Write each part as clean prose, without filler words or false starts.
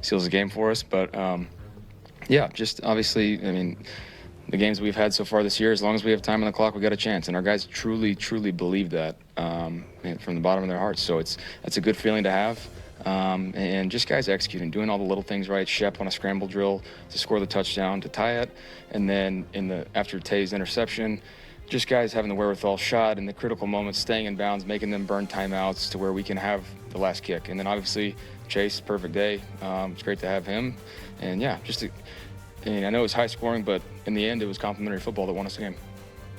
seals the game for us. But, yeah, just obviously, I mean, the games we've had so far this year, as long as we have time on the clock, we got a chance. And our guys truly, truly believe that from the bottom of their hearts. So that's a good feeling to have. And just guys executing, doing all the little things right. Sharpe on a scramble drill to score the touchdown, to tie it. And then after Tay's interception, just guys having the wherewithal, shot in the critical moments, staying in bounds, making them burn timeouts to where we can have the last kick. And then obviously Chase, perfect day. It's great to have him. And yeah, I mean, I know it was high scoring, but in the end, it was complimentary football that won us the game.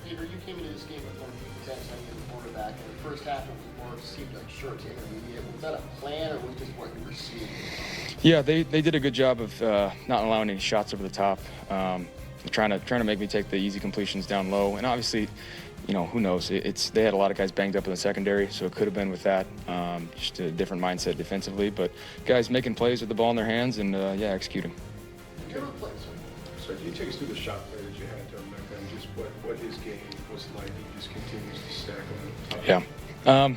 Peter, you came into this game with one potential the quarterback, and the first half of the seemed like short intermediate. Was that a plan, or was just what you were seeing? Yeah, they did a good job of not allowing any shots over the top, trying to make me take the easy completions down low. And obviously, you know, who knows? They had a lot of guys banged up in the secondary, so it could have been with that. Just a different mindset defensively, but guys making plays with the ball in their hands and yeah, executing. So can you take us through the shot play that you had to Mecca and just what his game was like? He just continues to stack on top. Yeah.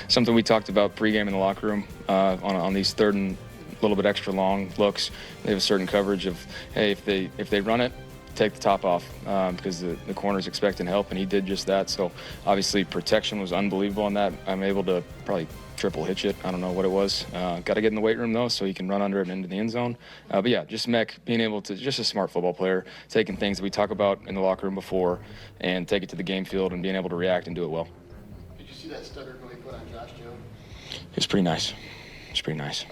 Something we talked about pregame in the locker room on these third and a little bit extra long looks. They have a certain coverage of, hey, if they run it, take the top off because the corner's expecting help, and he did just that. So obviously protection was unbelievable on that. I'm able to probably triple hitch it. I don't know what it was. Got to get in the weight room though, so he can run under it into the end zone. But yeah, just Mech being able to, just a smart football player, taking things that we talk about in the locker room before and take it to the game field and being able to react and do it well. Did you see that stutter really put on Josh Jones? It's pretty nice. It's pretty nice.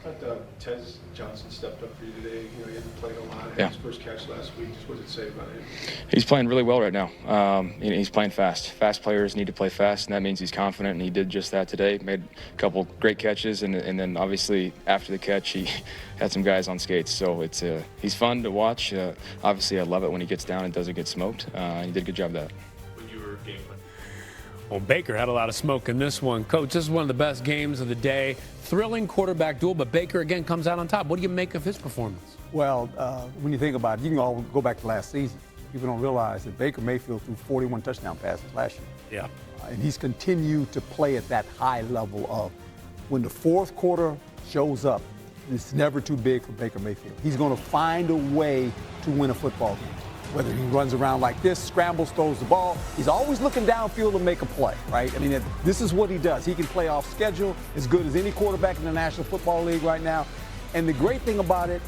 I thought Tez Johnson stepped up for you today. You know, he hasn't played a lot. Yeah. His first catch last week. Just what did it say about him? He's playing really well right now. He's playing fast. Fast players need to play fast, and that means he's confident, and he did just that today. Made a couple great catches, and then obviously after the catch, he had some guys on skates. So he's fun to watch. Obviously, I love it when he gets down and doesn't get smoked. He did a good job of that. When you were game plan. Well, Baker had a lot of smoke in this one. Coach, this is one of the best games of the day. Thrilling quarterback duel, but Baker again comes out on top. What do you make of his performance? Well, when you think about it, you can all go back to last season. People don't realize that Baker Mayfield threw 41 touchdown passes last year. Yeah. And he's continued to play at that high level of when the fourth quarter shows up, it's never too big for Baker Mayfield. He's going to find a way to win a football game. Whether he runs around like this, scrambles, throws the ball, he's always looking downfield to make a play, right? I mean, this is what he does. He can play off schedule as good as any quarterback in the National Football League right now. And the great thing about it,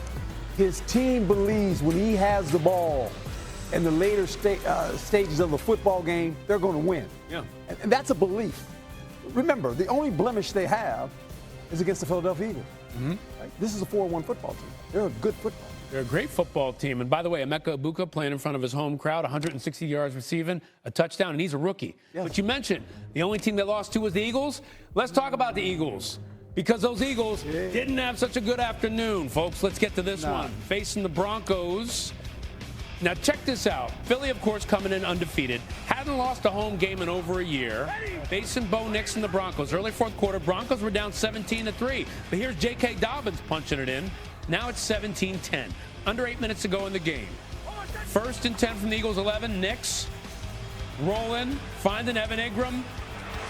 his team believes when he has the ball in the later stages of the football game, they're going to win. Yeah. And that's a belief. Remember, the only blemish they have is against the Philadelphia Eagles. Mm-hmm. Right? This is a 4-1 football team. They're a good football team. They're a great football team. And by the way, Emeka Egbuka playing in front of his home crowd, 160 yards receiving, a touchdown, and he's a rookie. Yes. But you mentioned the only team that lost to was the Eagles. Let's talk about the Eagles. Because those Eagles didn't have such a good afternoon, folks. Let's get to this one. Facing the Broncos. Now, check this out. Philly, of course, coming in undefeated. Hadn't lost a home game in over a year. Facing Bo Nix and the Broncos. Early fourth quarter, Broncos were down 17-3. But here's J.K. Dobbins punching it in. Now it's 17-10. Under 8 minutes to go in the game. 1st and 10 from the Eagles 11. Nix rolling, finding Evan Ingram.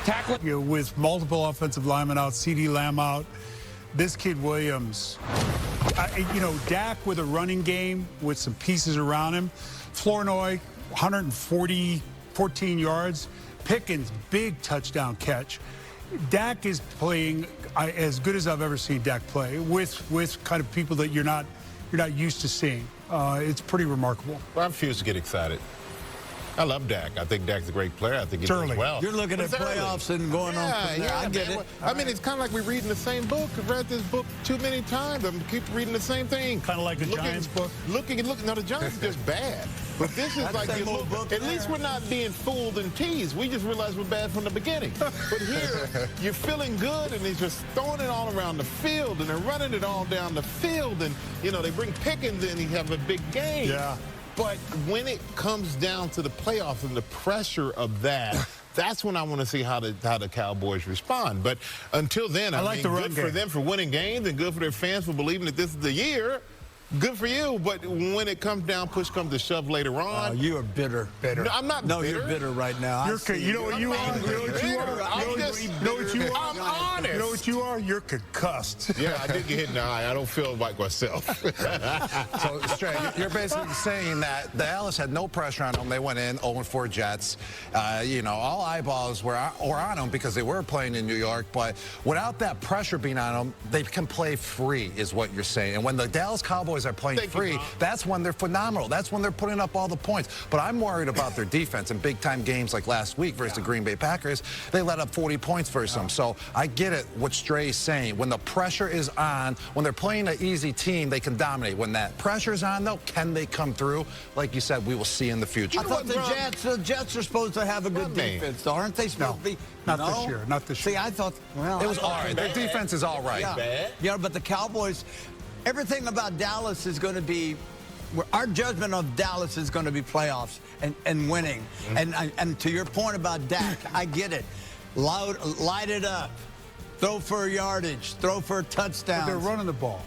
Tackling. With multiple offensive linemen out, CD Lamb out. This kid Williams, Dak with a running game with some pieces around him. Flournoy, 14 yards. Pickens, big touchdown catch. Dak is playing as good as I've ever seen Dak play with kind of people that you're not used to seeing. It's pretty remarkable. Well, I refuse to get excited. I love Dak. I think Dak's a great player. I think he does well. You're looking at playoffs and going on from there. I get it. I mean, it's kind of like we're reading the same book. I've read this book too many times. I'm keep reading the same thing. Kind of like the Giants book. Looking. No, the Giants are just bad. But this is like you look, at least we're not being fooled and teased. We just realized we're bad from the beginning. But here, you're feeling good, and he's just throwing it all around the field, and they're running it all down the field. And, they bring Pickens in, he have a big game. Yeah. But when it comes down to the playoffs and the pressure of that, that's when I want to see how the Cowboys respond. But until then, I mean, good for them for winning games and good for their fans for believing that this is the year. good for you, but when it comes down, push comes to shove later on. You are bitter. No, I'm not No, bitter. you're bitter right now. You know what you are? You know what you are? You know what you are? I'm honest. You know what you are? You're concussed. Yeah, I did get hit in the eye. I don't feel like myself. So, Stray, you're basically saying that Dallas had no pressure on them. They went in 0-4 Jets. You know, all eyeballs were on them because they were playing in New York. But without that pressure being on them, they can play free, is what you're saying. And when the Dallas Cowboys are playing free, that's when they're phenomenal. That's when they're putting up all the points. But I'm worried about their defense in big-time games like last week versus the Green Bay Packers. They let up 40 points versus them. So I get it, what Stray's saying. When the pressure is on, when they're playing an easy team, they can dominate. When that pressure's on, though, can they come through? Like you said, we will see in the future. I thought the Jets are supposed to have a good defense, though. Aren't they supposed to be? Not this year. Not this year. See, I thought, well, It was all right. Their defense is all right. Yeah, but the Cowboys, everything about Dallas is going to be, our judgment of Dallas is going to be playoffs and winning. And to your point about Dak, I get it. Light it up. Throw for yardage. Throw for touchdowns. They're running the ball.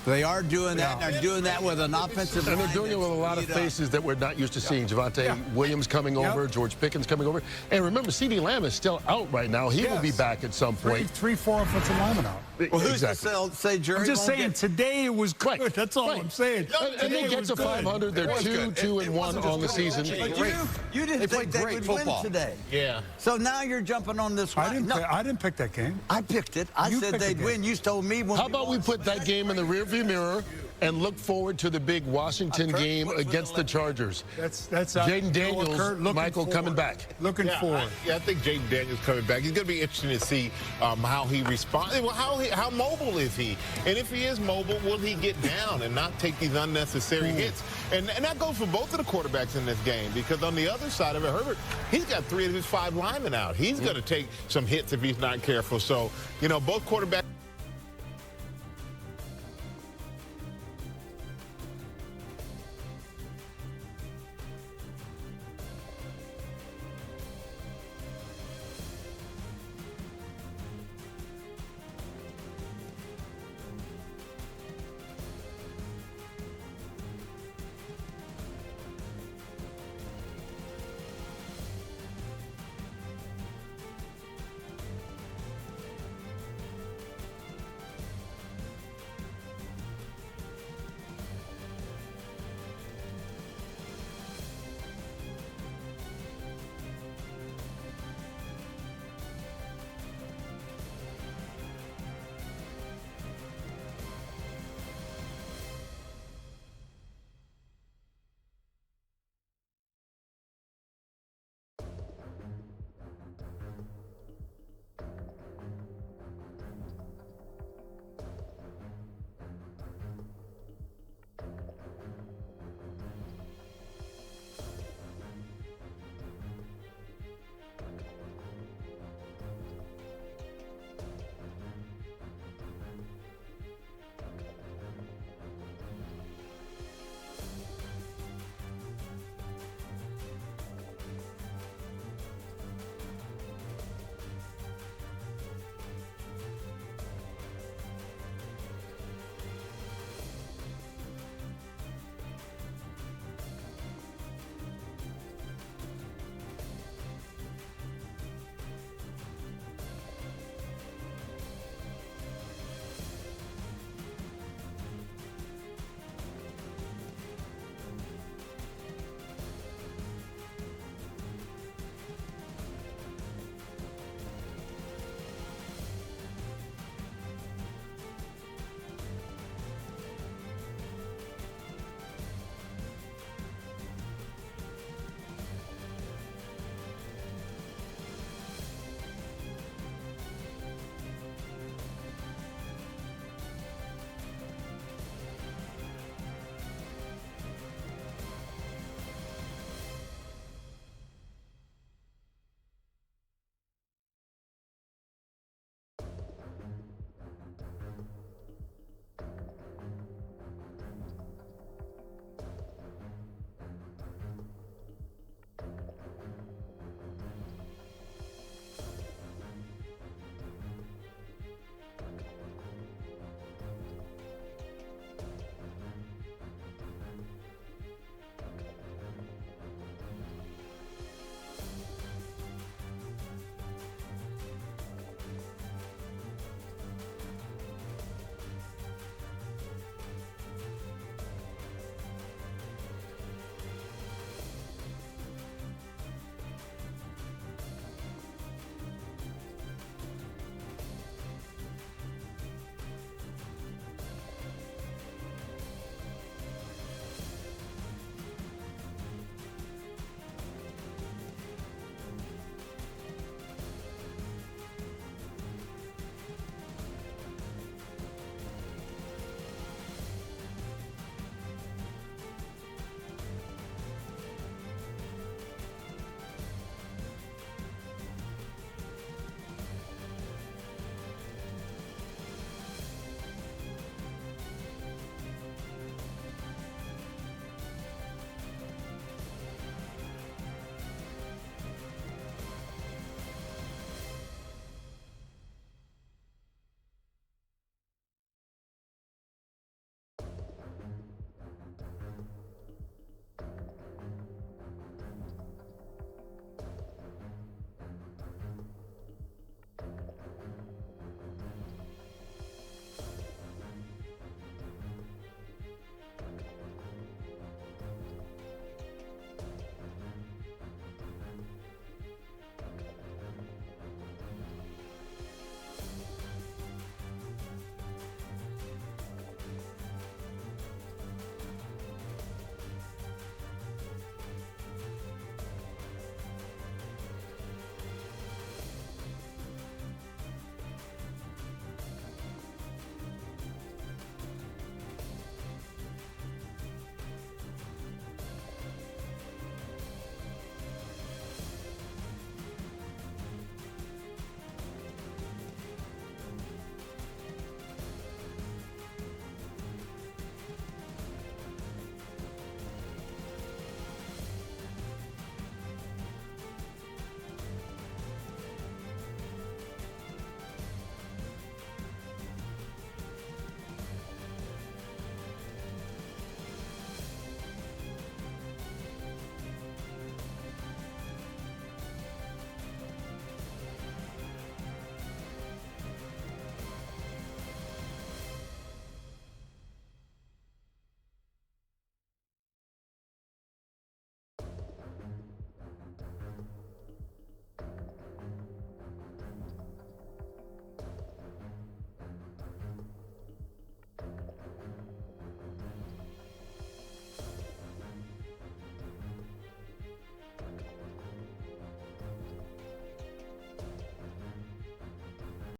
They are doing that, and they're doing that with an offensive line. And they're doing it with a lot of faces that we're not used to seeing. Javonte Williams coming over, George Pickens coming over. And remember, CeeDee Lamb is still out right now. He will be back at some point. Four offensive linemen out. Well, who's to say Jerry? I'm just saying, today it was good. Right. That's all I'm saying. And they get to 500. They're 2-1 on the season. You didn't think they would win today. Yeah. So now you're jumping on this one. I didn't pick that game. I picked it. I said they'd win. You told me when. How about we put that game in the rearview mirror and look forward to the big Washington game against the Chargers? That's Jayden Daniels, Michael coming back. Looking forward. I think Jayden Daniels coming back. It's going to be interesting to see how he responds. Well, how mobile is he? And if he is mobile, will he get down and not take these unnecessary hits? And that goes for both of the quarterbacks in this game, because on the other side of it, Herbert, he's got 3 of his 5 linemen out. He's going to take some hits if he's not careful. So, you know, both quarterbacks.